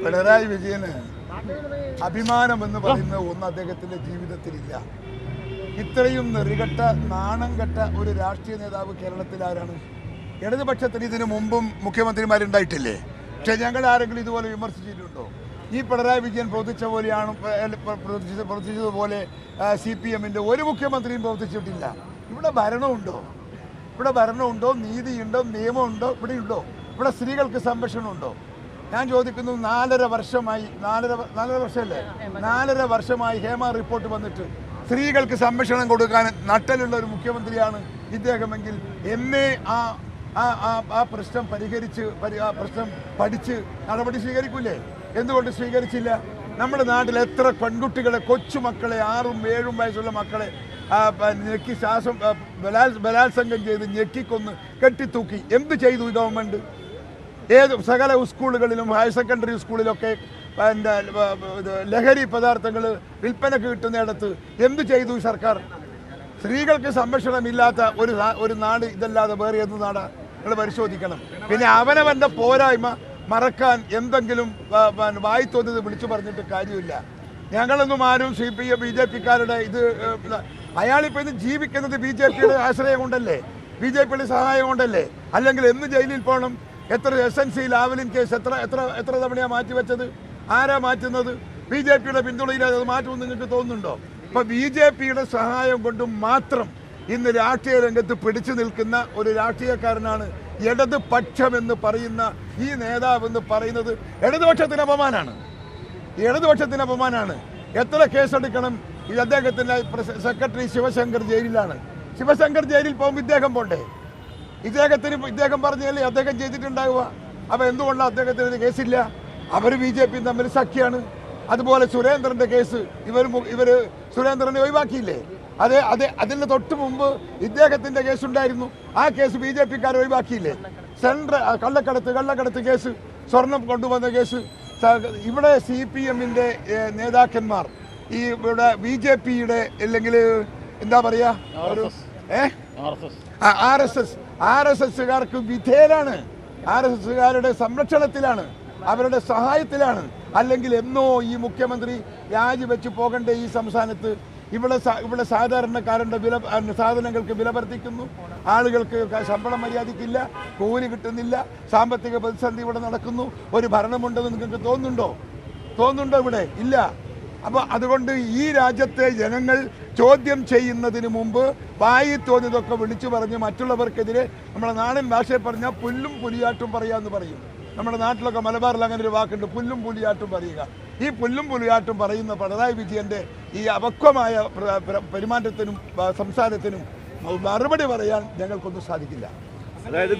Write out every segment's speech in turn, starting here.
പിണറായി വിജയന് അഭിമാനം എന്ന് പറയുന്ന ഒന്ന് അദ്ദേഹത്തിന്റെ ജീവിതത്തിലില്ല. ഇത്രയും നെറികെട്ട നാണം കെട്ട ഒരു രാഷ്ട്രീയ നേതാവ് കേരളത്തിൽ ആരാണ്? ഇടതുപക്ഷത്തിന് ഇതിനു മുമ്പും മുഖ്യമന്ത്രിമാരുണ്ടായിട്ടില്ലേ? പക്ഷെ ഞങ്ങൾ ആരെങ്കിലും ഇതുപോലെ വിമർശിച്ചിട്ടുണ്ടോ? ഈ പിണറായി വിജയൻ പ്രവർത്തിച്ച പോലെയാണ് പ്രവർത്തിച്ചതുപോലെ CPM-ന്റെ ഒരു മുഖ്യമന്ത്രിയും പ്രവർത്തിച്ചിട്ടില്ല. ഇവിടെ ഭരണമുണ്ടോ? നീതിയുണ്ടോ? നിയമമുണ്ടോ? ഇവിടെയുണ്ടോ? ഇവിടെ സ്ത്രീകൾക്ക് സംരക്ഷണമുണ്ടോ? ഞാൻ ചോദിക്കുന്നു, 4.5 വർഷമായി 4.5 വർഷമായി ഹേമ റിപ്പോർട്ട് വന്നിട്ട് സ്ത്രീകൾക്ക് സംരക്ഷണം കൊടുക്കാൻ നട്ടലുള്ള ഒരു മുഖ്യമന്ത്രിയാണ് ഇദ്ദേഹമെങ്കിൽ എന്നേ ആ പ്രശ്നം പരിഹരിച്ച് ആ പ്രശ്നം പഠിച്ച് നടപടി സ്വീകരിക്കൂലേ? എന്തുകൊണ്ട് സ്വീകരിച്ചില്ല? നമ്മുടെ നാട്ടിൽ എത്ര പെൺകുട്ടികളെ, കൊച്ചുമക്കളെ, 6ഉം 7ഉം വയസ്സുള്ള മക്കളെ ഞെക്കി ശ്വാസം ബലാത്സംഗം ചെയ്ത് ഞെക്കിക്കൊന്ന് കെട്ടിത്തൂക്കി. എന്ത് ചെയ്തു ഈ ഗവൺമെൻറ്? സകല സ്കൂളുകളിലും ഹയർ സെക്കൻഡറി സ്കൂളിലൊക്കെ ലഹരി പദാർത്ഥങ്ങൾ വിൽപ്പനക്ക് കിട്ടുന്നിടത്ത് എന്ത് ചെയ്തു സർക്കാർ? സ്ത്രീകൾക്ക് സംരക്ഷണമില്ലാത്ത ഒരു നാട് ഇതല്ലാതെ വേറെ എന്ത് നാടാ? നിങ്ങൾ പരിശോധിക്കണം. പിന്നെ അവനവൻ്റെ പോരായ്മ മറക്കാൻ എന്തെങ്കിലും വായി തോന്നിയത് വിളിച്ചു പറഞ്ഞിട്ട് കാര്യമില്ല. ഞങ്ങളൊന്നും ആരും CPM BJP-ക്കാരുടെ ഇത് അയാളിപ്പോൾ ഇത് ജീവിക്കുന്നത് BJP-യുടെ ആശ്രയം കൊണ്ടല്ലേ, BJP-യുടെ സഹായം കൊണ്ടല്ലേ? അല്ലെങ്കിൽ എന്ന് ജയിലിൽ പോകണം? എത്ര SNC ലാവലിൻ കേസ് എത്ര തവണയാണ് മാറ്റിവെച്ചത്? ആരാ മാറ്റുന്നത്? BJP-യുടെ പിന്തുണയില്ലാതെ അത് മാറ്റുമെന്ന് നിങ്ങൾക്ക് തോന്നുന്നുണ്ടോ? ഇപ്പം BJP-യുടെ സഹായം കൊണ്ട് മാത്രം ഇന്ന് രാഷ്ട്രീയ രംഗത്ത് പിടിച്ചു നിൽക്കുന്ന ഒരു രാഷ്ട്രീയക്കാരനാണ് ഇടതുപക്ഷം എന്ന് പറയുന്ന ഈ നേതാവ് എന്ന് പറയുന്നത്. ഇടതുപക്ഷത്തിന് അപമാനമാണ്. എത്ര കേസെടുക്കണം? ഈ അദ്ദേഹത്തിൻ്റെ സെക്രട്ടറി ശിവശങ്കർ ജയിലിലാണ്. ശിവശങ്കർ ജയിലിൽ പോകുമ്പോൾ ഇദ്ദേഹം പോണ്ടേ? ഇദ്ദേഹം പറഞ്ഞല്ലേ അദ്ദേഹം ചെയ്തിട്ടുണ്ടാവുക. അപ്പോൾ എന്തുകൊണ്ടാണ് അദ്ദേഹത്തിന് കേസില്ല? അവർ BJP-യും തമ്മിൽ സഖ്യമാണ്. അതുപോലെ സുരേന്ദ്രൻ്റെ കേസ് ഇവർ സുരേന്ദ്രനെ ഒഴിവാക്കിയില്ലേ? അതിന് തൊട്ട് മുമ്പ് ഇദ്ദേഹത്തിൻ്റെ കേസുണ്ടായിരുന്നു. ആ കേസ് BJP-ക്കാർ ഒഴിവാക്കിയില്ലേ? കള്ളക്കടത്ത് കേസ്, സ്വർണം കൊണ്ടുവന്ന കേസ്. ഇവിടെ CPM-ന്റെ നേതാക്കന്മാർ ഇവിടെ BJP-യുടെ അല്ലെങ്കിൽ എന്താ പറയുക, ഒരു RSS-കാർക്ക് വിധേയരാണ്, RSS-കാരുടെ സംരക്ഷണത്തിലാണ്, അവരുടെ സഹായത്തിലാണ്. അല്ലെങ്കിൽ എന്നോ ഈ മുഖ്യമന്ത്രി രാജിവെച്ച് പോകേണ്ട ഈ സംസ്ഥാനത്ത് ഇവിടെ സാധാരണക്കാരൻ്റെ സാധനങ്ങൾക്ക് വില വർദ്ധിക്കുന്നു, ആളുകൾക്ക് ശമ്പളം മര്യാദയ്ക്കില്ല, കൂലി കിട്ടുന്നില്ല, സാമ്പത്തിക പ്രതിസന്ധി ഇവിടെ നടക്കുന്നു. ഒരു ഭരണമുണ്ടെന്ന് നിങ്ങൾക്ക് തോന്നുന്നുണ്ടോ? ഇവിടെ ഇല്ല. അപ്പോൾ അതുകൊണ്ട് ഈ രാജ്യത്തെ ജനങ്ങൾ ചോദ്യം ചെയ്യുന്നതിന് മുമ്പ് വായി തോന്നിയതൊക്കെ വിളിച്ചു പറഞ്ഞ് മറ്റുള്ളവർക്കെതിരെ നമ്മുടെ നാടൻ ഭാഷയെ പറഞ്ഞാൽ പുല്ലും പുലിയാട്ടും പറയാമെന്ന് പറയും. നമ്മുടെ നാട്ടിലൊക്കെ മലബാറിൽ അങ്ങനെ ഒരു വാക്കുണ്ട്, പുല്ലും പുലിയാട്ടും പറയുക. ഈ പുല്ലും പുലിയാട്ടും പറയുന്ന പിണറായി വിജയൻ്റെ ഈ അപക്വമായ പെരുമാറ്റത്തിനും സംസാരത്തിനും മറുപടി പറയാൻ ഞങ്ങൾക്കൊന്നും സാധിക്കില്ല. അതായത്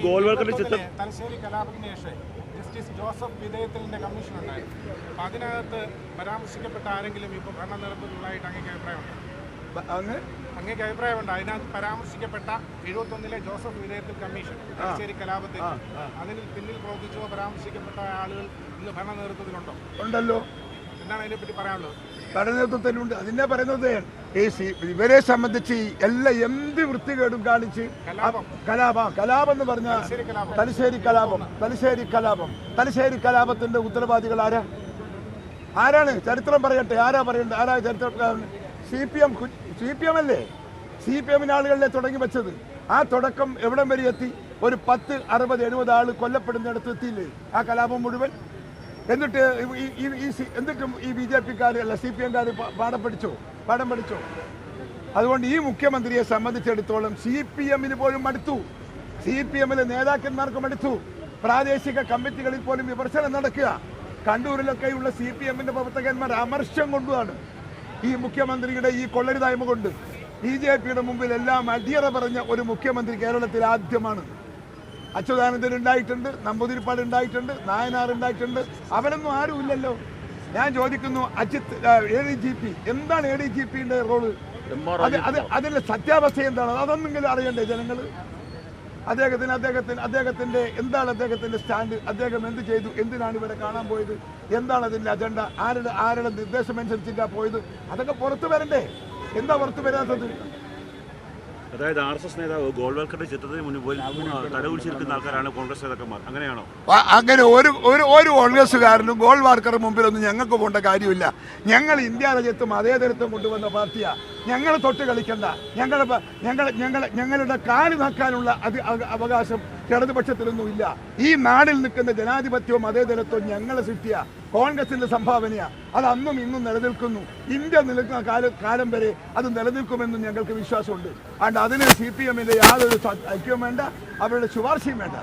തലശ്ശേരി കലാപത്തിന് ശേഷം ജസ്റ്റിസ് ജോസഫ് വിധേയത്തിലിന്റെ കമ്മീഷൻ ഉണ്ടായിരുന്നു. അപ്പോൾ അതിനകത്ത് പരാമർശിക്കപ്പെട്ട ആരെങ്കിലും ഇപ്പോൾ ഭരണ നേതൃത്വത്തിലുള്ളതായിട്ട് അങ്ങേക്ക് അഭിപ്രായമുണ്ട്? അതിനകത്ത് പരാമർശിക്കപ്പെട്ട 71-ലെ ജോസഫ് വിധേയത്തിൽ കമ്മീഷൻ, തലശ്ശേരി കലാപത്തിൽ അതിന് പിന്നിൽ പ്രവർത്തിച്ചോ പരാമർശിക്കപ്പെട്ട ആളുകൾ ഇന്ന് ഭരണ നേതൃത്വത്തിലുണ്ടോ? ഉണ്ടല്ലോ. എന്താണ് അതിനെപ്പറ്റി പറയാനുള്ളത്? ഭരണനേതൃത്വത്തിലുണ്ട്. അതിനെ പറയുന്നത് ഇവരെ സംബന്ധിച്ച് എന്ത് വൃത്തികേടും കാണിച്ച് കലാപം എന്ന് പറഞ്ഞാൽ തലശ്ശേരി കലാപത്തിന്റെ ഉത്തരവാദികൾ ആരാണ്? ചരിത്രം പറയട്ടെ. ആരാ ചരിത്രം? CPM അല്ലേ? CPM-ന്റെ ആളുകളെ തുടങ്ങി വെച്ചത്. ആ തുടക്കം എവിടം വരെ എത്തി? ഒരു 10, 60, 70 ആൾ കൊല്ലപ്പെടുന്നിടത്ത് എത്തിയില്ലേ ആ കലാപം മുഴുവൻ? എന്നിട്ടും ഈ BJP-ക്കാർ അല്ല CPM-കാർ പാഠം പഠിച്ചോ? അതുകൊണ്ട് ഈ മുഖ്യമന്ത്രിയെ സംബന്ധിച്ചിടത്തോളം CPM-ന് പോലും മടുത്തു, CPM-ലെ നേതാക്കന്മാർക്ക് മടുത്തു. പ്രാദേശിക കമ്മിറ്റികളിൽ പോലും വിമർശനം നടക്കുക. കണ്ണൂരിലൊക്കെയുള്ള CPM-ന്റെ പ്രവർത്തകന്മാർ അമർഷം കൊണ്ടുമാണ് ഈ മുഖ്യമന്ത്രിയുടെ ഈ കൊള്ളരുതായ്മ കൊണ്ട്. BJP-യുടെ മുമ്പിൽ എല്ലാം അടിയറ പറഞ്ഞ ഒരു മുഖ്യമന്ത്രി കേരളത്തിൽ ആദ്യമാണ്. അച്യുതാനന്ദൻ ഉണ്ടായിട്ടുണ്ട്, നമ്പൂതിരിപ്പാട് ഉണ്ടായിട്ടുണ്ട്, നായനാർ ഉണ്ടായിട്ടുണ്ട്. അവരൊന്നും ആരും ഇല്ലല്ലോ. ഞാൻ ചോദിക്കുന്നു, ADGP എന്താണ്? ADGP-ന്റെ റോള്? അതിന്റെ സത്യാവസ്ഥ എന്താണ്? അതൊന്നെങ്കിലും അറിയണ്ടേ ജനങ്ങൾ? അദ്ദേഹത്തിന്റെ എന്താണ് അദ്ദേഹത്തിന്റെ സ്റ്റാൻഡ്? അദ്ദേഹം എന്ത് ചെയ്തു? എന്തിനാണ് ഇവിടെ കാണാൻ പോയത്? എന്താണ് അതിന്റെ അജണ്ട? ആരുടെ നിർദ്ദേശം അനുസരിച്ചിട്ടാണ് പോയത്? അതൊക്കെ പുറത്തു വരണ്ടേ? എന്താ പുറത്തു വരാത്തത്? അതായത് RSS നേതാവ് ഗോൾവാൾക്കറുടെ ചിത്രത്തിന് മുന്നിൽ പോയി തലകുടിച്ചിരിക്കുന്ന ആൾക്കാരാണ് കോൺഗ്രസ് നേതാക്കന്മാർ, അങ്ങനെയാണോ? അങ്ങനെ ഒരു കോൺഗ്രസ്സുകാരനും ഗോൾവാൾക്കർ മുമ്പിലൊന്നും ഞങ്ങൾക്ക് പോകേണ്ട കാര്യമില്ല. ഞങ്ങൾ ഇന്ത്യ രാജ്യത്ത് മതേതരത്വം കൊണ്ടുവന്ന പാർട്ടിയാണ്. ഞങ്ങൾ തൊട്ട് കളിക്കണ്ട. ഞങ്ങളുടെ കാല് നക്കാനുള്ള അവകാശം ഇടതുപക്ഷത്തിലൊന്നും ഇല്ല. ഈ നാടിൽ നിൽക്കുന്ന ജനാധിപത്യവും മതേതരത്വവും ഞങ്ങളെ സൃഷ്ടിയ കോൺഗ്രസിന്റെ സംഭാവനയാ. അത് അന്നും ഇന്നും നിലനിൽക്കുന്നു. ഇന്ത്യ നിലനിൽക്കുന്ന കാലം വരെ അത് നിലനിൽക്കുമെന്നും ഞങ്ങൾക്ക് വിശ്വാസമുണ്ട്. അതുകൊണ്ട് അതിന് CPM യാതൊരു ഐക്യവും വേണ്ട, അവരുടെ ശുപാർശയും വേണ്ട.